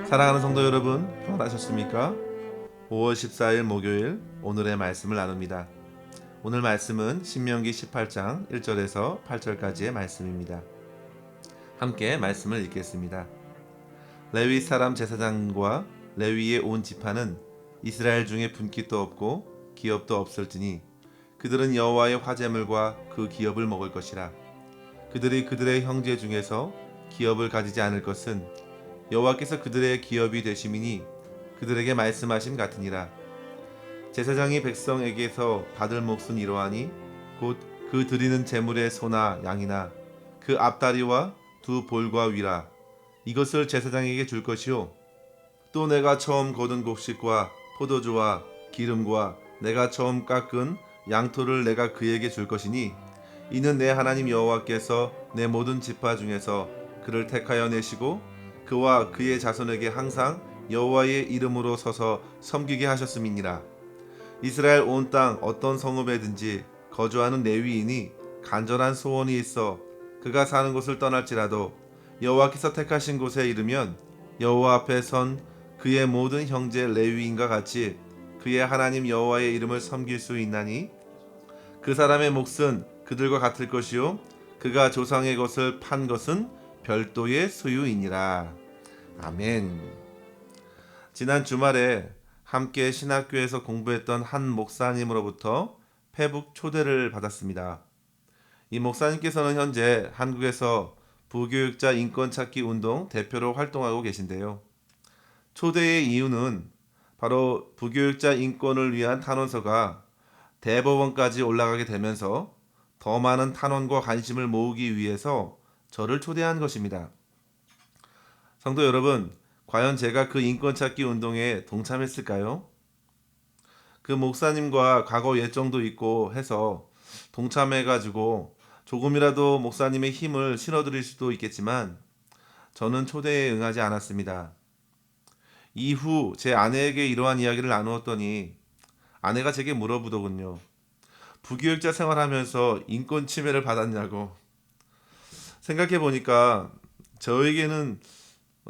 사랑하는 성도 여러분, 평안하셨습니까? 5월 14일 목요일 오늘의 말씀을 나눕니다. 오늘 말씀은 신명기 18장 1절에서 8절까지의 말씀입니다. 함께 말씀을 읽겠습니다. 레위 사람 제사장과 레위의 온 지파는 이스라엘 중에 분깃도 없고 기업도 없을지니 그들은 여호와의 화제물과 그 기업을 먹을 것이라. 그들이 그들의 형제 중에서 기업을 가지지 않을 것은 여호와께서 그들의 기업이 되심이니 그들에게 말씀하심 같으니라. 제사장이 백성에게서 받을 몫은 이러하니 곧 그 드리는 제물의 소나 양이나 그 앞다리와 두 볼과 위라. 이것을 제사장에게 줄 것이요 또 내가 처음 거둔 곡식과 포도주와 기름과 내가 처음 깎은 양토를 내가 그에게 줄 것이니 이는 내 하나님 여호와께서 내 모든 지파 중에서 그를 택하여 내시고 그와 그의 자손에게 항상 여호와의 이름으로 서서 섬기게 하셨음이니라. 이스라엘 온 땅 어떤 성읍에든지 거주하는 레위인이 간절한 소원이 있어 그가 사는 곳을 떠날지라도 여호와께서 택하신 곳에 이르면 여호와 앞에 선 그의 모든 형제 레위인과 같이 그의 하나님 여호와의 이름을 섬길 수 있나니 그 사람의 몫은 그들과 같을 것이요 그가 조상의 것을 판 것은 별도의 소유이니라. 아멘. 지난 주말에 함께 신학교에서 공부했던 한 목사님으로부터 페북 초대를 받았습니다. 이 목사님께서는 현재 한국에서 부교육자 인권 찾기 운동 대표로 활동하고 계신데요. 초대의 이유는 바로 부교육자 인권을 위한 탄원서가 대법원까지 올라가게 되면서 더 많은 탄원과 관심을 모으기 위해서 저를 초대한 것입니다. 성도 여러분, 과연 제가 그 인권 찾기 운동에 동참했을까요? 그 목사님과 과거 예정도 있고 해서 동참해가지고 조금이라도 목사님의 힘을 실어드릴 수도 있겠지만 저는 초대에 응하지 않았습니다. 이후 제 아내에게 이러한 이야기를 나누었더니 아내가 제게 물어보더군요. 부교육자 생활하면서 인권 침해를 받았냐고. 생각해보니까 저에게는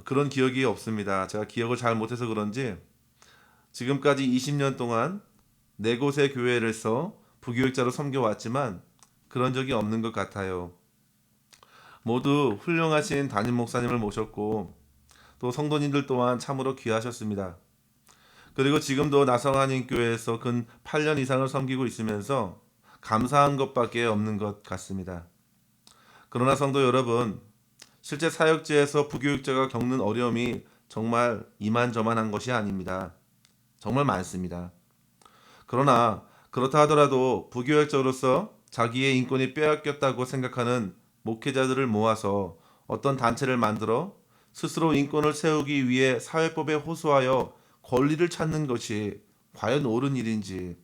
그런 기억이 없습니다. 제가 기억을 잘 못해서 그런지 지금까지 20년 동안 4곳의 교회를 써 부교육자로 섬겨왔지만 그런 적이 없는 것 같아요. 모두 훌륭하신 담임 목사님을 모셨고 또 성도님들 또한 참으로 귀하셨습니다. 그리고 지금도 나성한인교회에서 근 8년 이상을 섬기고 있으면서 감사한 것밖에 없는 것 같습니다. 그러나 성도 여러분, 실제 사역지에서 부교육자가 겪는 어려움이 정말 이만저만한 것이 아닙니다. 정말 많습니다. 그러나 그렇다 하더라도 부교육자로서 자기의 인권이 빼앗겼다고 생각하는 목회자들을 모아서 어떤 단체를 만들어 스스로 인권을 세우기 위해 사회법에 호소하여 권리를 찾는 것이 과연 옳은 일인지,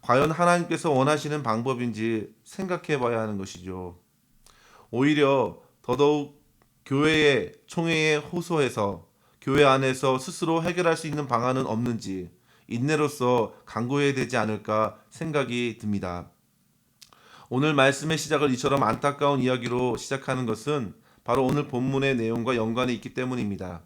과연 하나님께서 원하시는 방법인지 생각해 봐야 하는 것이죠. 오히려 더더욱 교회의 총회에 호소해서 교회 안에서 스스로 해결할 수 있는 방안은 없는지 인내로서 강구해야 되지 않을까 생각이 듭니다. 오늘 말씀의 시작을 이처럼 안타까운 이야기로 시작하는 것은 바로 오늘 본문의 내용과 연관이 있기 때문입니다.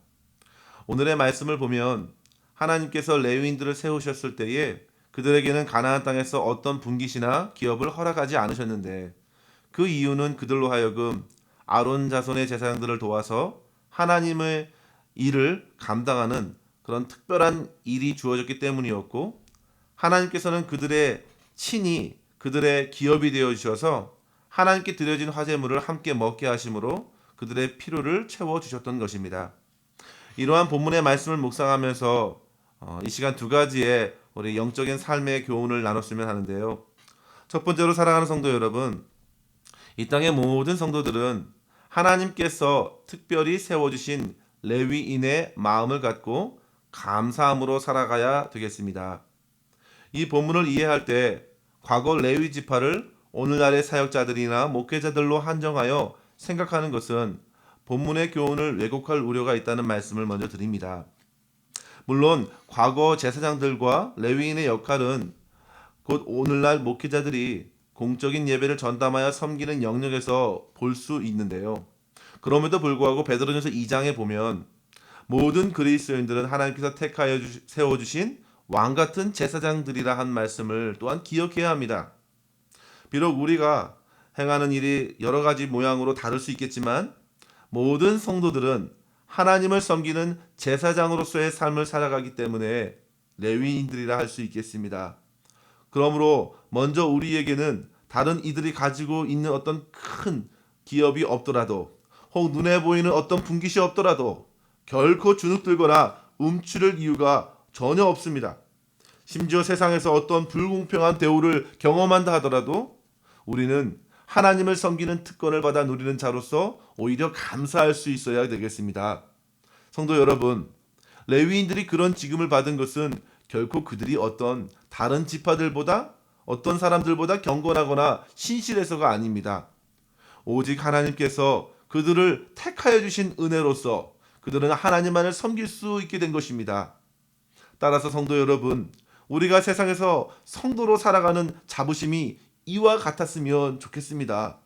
오늘의 말씀을 보면 하나님께서 레위인들을 세우셨을 때에 그들에게는 가나안 땅에서 어떤 분깃이나 기업을 허락하지 않으셨는데 그 이유는 그들로 하여금 아론 자손의 제사장들을 도와서 하나님의 일을 감당하는 그런 특별한 일이 주어졌기 때문이었고 하나님께서는 그들의 친히 그들의 기업이 되어 주셔서 하나님께 드려진 화제물을 함께 먹게 하심으로 그들의 필요를 채워주셨던 것입니다. 이러한 본문의 말씀을 묵상하면서 이 시간 두 가지의 우리 영적인 삶의 교훈을 나눴으면 하는데요. 첫 번째로 사랑하는 성도 여러분, 이 땅의 모든 성도들은 하나님께서 특별히 세워주신 레위인의 마음을 갖고 감사함으로 살아가야 되겠습니다. 이 본문을 이해할 때 과거 레위 지파를 오늘날의 사역자들이나 목회자들로 한정하여 생각하는 것은 본문의 교훈을 왜곡할 우려가 있다는 말씀을 먼저 드립니다. 물론 과거 제사장들과 레위인의 역할은 곧 오늘날 목회자들이 공적인 예배를 전담하여 섬기는 영역에서 볼 수 있는데요. 그럼에도 불구하고 베드로전서 2장에 보면 모든 그리스도인들은 하나님께서 택하여 세워주신 왕같은 제사장들이라 한 말씀을 또한 기억해야 합니다. 비록 우리가 행하는 일이 여러 가지 모양으로 다를 수 있겠지만 모든 성도들은 하나님을 섬기는 제사장으로서의 삶을 살아가기 때문에 레위인들이라 할 수 있겠습니다. 그러므로 먼저 우리에게는 다른 이들이 가지고 있는 어떤 큰 기업이 없더라도 혹 눈에 보이는 어떤 분깃이 없더라도 결코 주눅들거나 움츠릴 이유가 전혀 없습니다. 심지어 세상에서 어떤 불공평한 대우를 경험한다 하더라도 우리는 하나님을 섬기는 특권을 받아 누리는 자로서 오히려 감사할 수 있어야 되겠습니다. 성도 여러분, 레위인들이 그런 지금을 받은 것은 결코 그들이 어떤 다른 지파들보다 어떤 사람들보다 경건하거나 신실해서가 아닙니다. 오직 하나님께서 그들을 택하여 주신 은혜로서 그들은 하나님만을 섬길 수 있게 된 것입니다. 따라서 성도 여러분, 우리가 세상에서 성도로 살아가는 자부심이 이와 같았으면 좋겠습니다.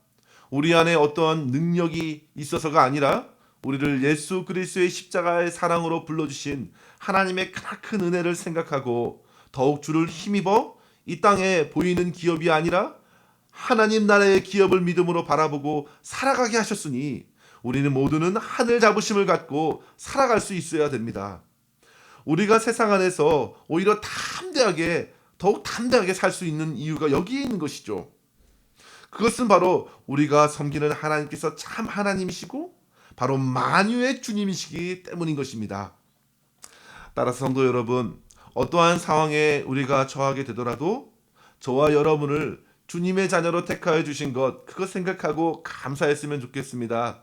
우리 안에 어떤 능력이 있어서가 아니라 우리를 예수 그리스도의 십자가의 사랑으로 불러주신 하나님의 크나큰 은혜를 생각하고 더욱 주를 힘입어 이 땅에 보이는 기업이 아니라 하나님 나라의 기업을 믿음으로 바라보고 살아가게 하셨으니 우리는 모두는 하늘 자부심을 갖고 살아갈 수 있어야 됩니다. 우리가 세상 안에서 오히려 더욱 담대하게 살 수 있는 이유가 여기에 있는 것이죠. 그것은 바로 우리가 섬기는 하나님께서 참 하나님이시고 바로 만유의 주님이시기 때문인 것입니다. 따라서 성도 여러분, 어떠한 상황에 우리가 처하게 되더라도 저와 여러분을 주님의 자녀로 택하여 주신 것, 그것 생각하고 감사했으면 좋겠습니다.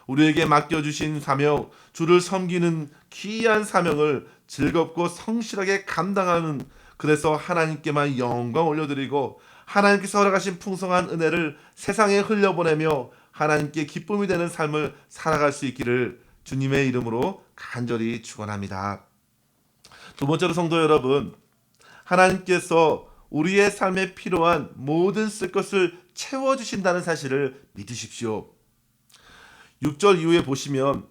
우리에게 맡겨주신 사명, 주를 섬기는 귀한 사명을 즐겁고 성실하게 감당하는, 그래서 하나님께만 영광 올려드리고 하나님께서 허락하신 풍성한 은혜를 세상에 흘려보내며 하나님께 기쁨이 되는 삶을 살아갈 수 있기를 주님의 이름으로 간절히 축원합니다. 두 번째로 성도 여러분, 하나님께서 우리의 삶에 필요한 모든 쓸 것을 채워주신다는 사실을 믿으십시오. 6절 이후에 보시면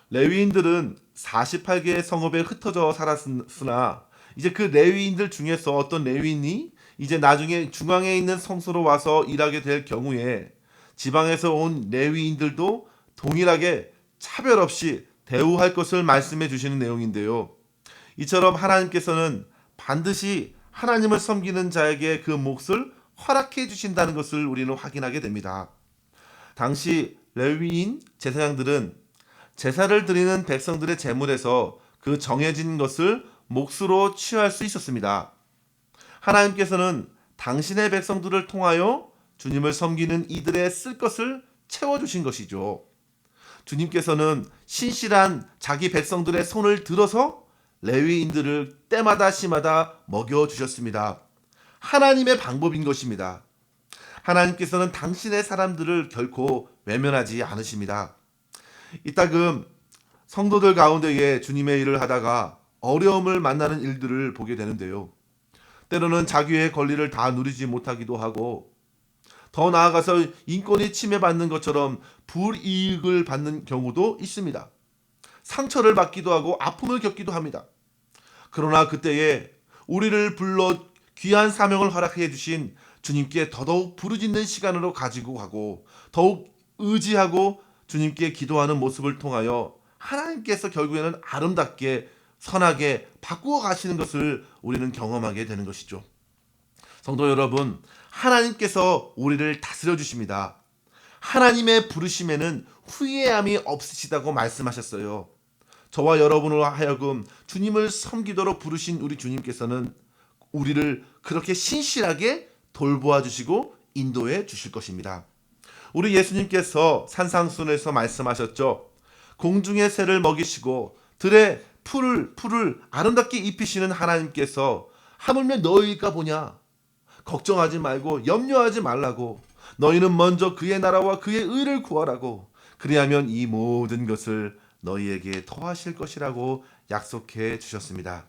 레위인들은 48개의 성읍에 흩어져 살았으나 이제 그 레위인들 중에서 어떤 레위인이 이제 나중에 중앙에 있는 성소로 와서 일하게 될 경우에 지방에서 온 레위인들도 동일하게 차별 없이 대우할 것을 말씀해 주시는 내용인데요. 이처럼 하나님께서는 반드시 하나님을 섬기는 자에게 그 몫을 허락해 주신다는 것을 우리는 확인하게 됩니다. 당시 레위인 제사장들은 제사를 드리는 백성들의 제물에서 그 정해진 것을 몫으로 취할 수 있었습니다. 하나님께서는 당신의 백성들을 통하여 주님을 섬기는 이들의 쓸 것을 채워주신 것이죠. 주님께서는 신실한 자기 백성들의 손을 들어서 레위인들을 때마다 시마다 먹여주셨습니다. 하나님의 방법인 것입니다. 하나님께서는 당신의 사람들을 결코 외면하지 않으십니다. 이따금 성도들 가운데에 주님의 일을 하다가 어려움을 만나는 일들을 보게 되는데요. 때로는 자기의 권리를 다 누리지 못하기도 하고 더 나아가서 인권이 침해받는 것처럼 불이익을 받는 경우도 있습니다. 상처를 받기도 하고 아픔을 겪기도 합니다. 그러나 그때에 우리를 불러 귀한 사명을 허락해 주신 주님께 더더욱 부르짖는 시간으로 가지고 가고 더욱 의지하고 주님께 기도하는 모습을 통하여 하나님께서 결국에는 아름답게 선하게 바꾸어 가시는 것을 우리는 경험하게 되는 것이죠. 성도 여러분, 하나님께서 우리를 다스려 주십니다. 하나님의 부르심에는 후회함이 없으시다고 말씀하셨어요. 저와 여러분으로 하여금 주님을 섬기도록 부르신 우리 주님께서는 우리를 그렇게 신실하게 돌보아 주시고 인도해 주실 것입니다. 우리 예수님께서 산상순에서 말씀하셨죠. 공중의 새를 먹이시고 들의 풀을 아름답게 입히시는 하나님께서 하물며 너희가 보냐, 걱정하지 말고 염려하지 말라고. 너희는 먼저 그의 나라와 그의 의를 구하라고. 그리하면 이 모든 것을 너희에게 더하실 것이라고 약속해 주셨습니다.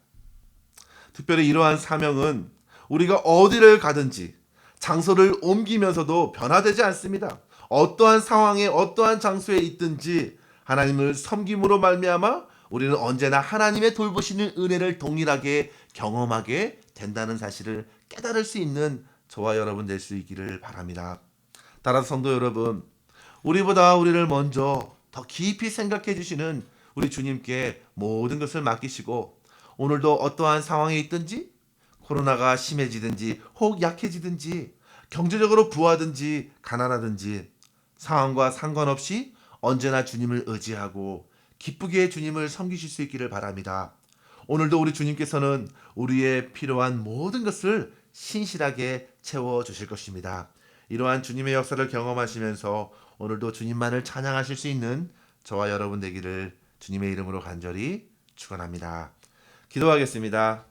특별히 이러한 사명은 우리가 어디를 가든지 장소를 옮기면서도 변화되지 않습니다. 어떠한 상황에 어떠한 장소에 있든지 하나님을 섬김으로 말미암아 우리는 언제나 하나님의 돌보시는 은혜를 동일하게 경험하게 된다는 사실을 깨달을 수 있는 저와 여러분 될 수 있기를 바랍니다. 따라서 성도 여러분, 우리보다 우리를 먼저 더 깊이 생각해 주시는 우리 주님께 모든 것을 맡기시고, 오늘도 어떠한 상황에 있든지, 코로나가 심해지든지 혹 약해지든지, 경제적으로 부하든지 가난하든지 상황과 상관없이 언제나 주님을 의지하고 기쁘게 주님을 섬기실 수 있기를 바랍니다. 오늘도 우리 주님께서는 우리의 필요한 모든 것을 신실하게 채워주실 것입니다. 이러한 주님의 역사를 경험하시면서 오늘도 주님만을 찬양하실 수 있는 저와 여러분 되기를 주님의 이름으로 간절히 축원합니다. 기도하겠습니다.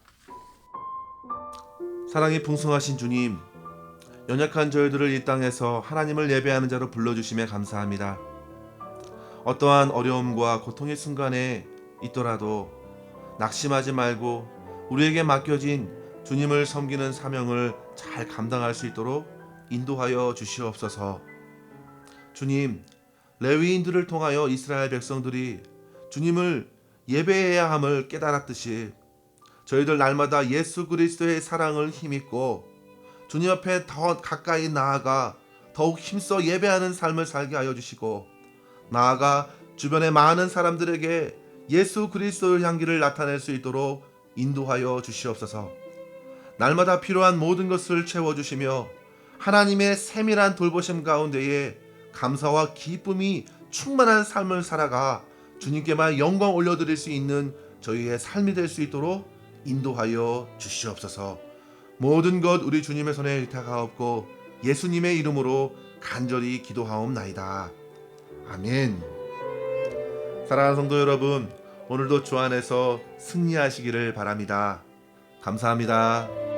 사랑이 풍성하신 주님, 연약한 저희들을 이 땅에서 하나님을 예배하는 자로 불러주심에 감사합니다. 어떠한 어려움과 고통의 순간에 있더라도 낙심하지 말고 우리에게 맡겨진 주님을 섬기는 사명을 잘 감당할 수 있도록 인도하여 주시옵소서. 주님, 레위인들을 통하여 이스라엘 백성들이 주님을 예배해야 함을 깨달았듯이 저희들 날마다 예수 그리스도의 사랑을 힘입고 주님 앞에 더 가까이 나아가 더욱 힘써 예배하는 삶을 살게 하여 주시고, 나아가 주변의 많은 사람들에게 예수 그리스도의 향기를 나타낼 수 있도록 인도하여 주시옵소서. 날마다 필요한 모든 것을 채워주시며 하나님의 세밀한 돌보심 가운데에 감사와 기쁨이 충만한 삶을 살아가 주님께만 영광 올려드릴 수 있는 저희의 삶이 될 수 있도록 인도하여 주시옵소서. 모든 것 우리 주님의 손에 의탁하옵고 예수님의 이름으로 간절히 기도하옵나이다. 아멘. 사랑하는 성도 여러분, 오늘도 주 안에서 승리하시기를 바랍니다. 감사합니다.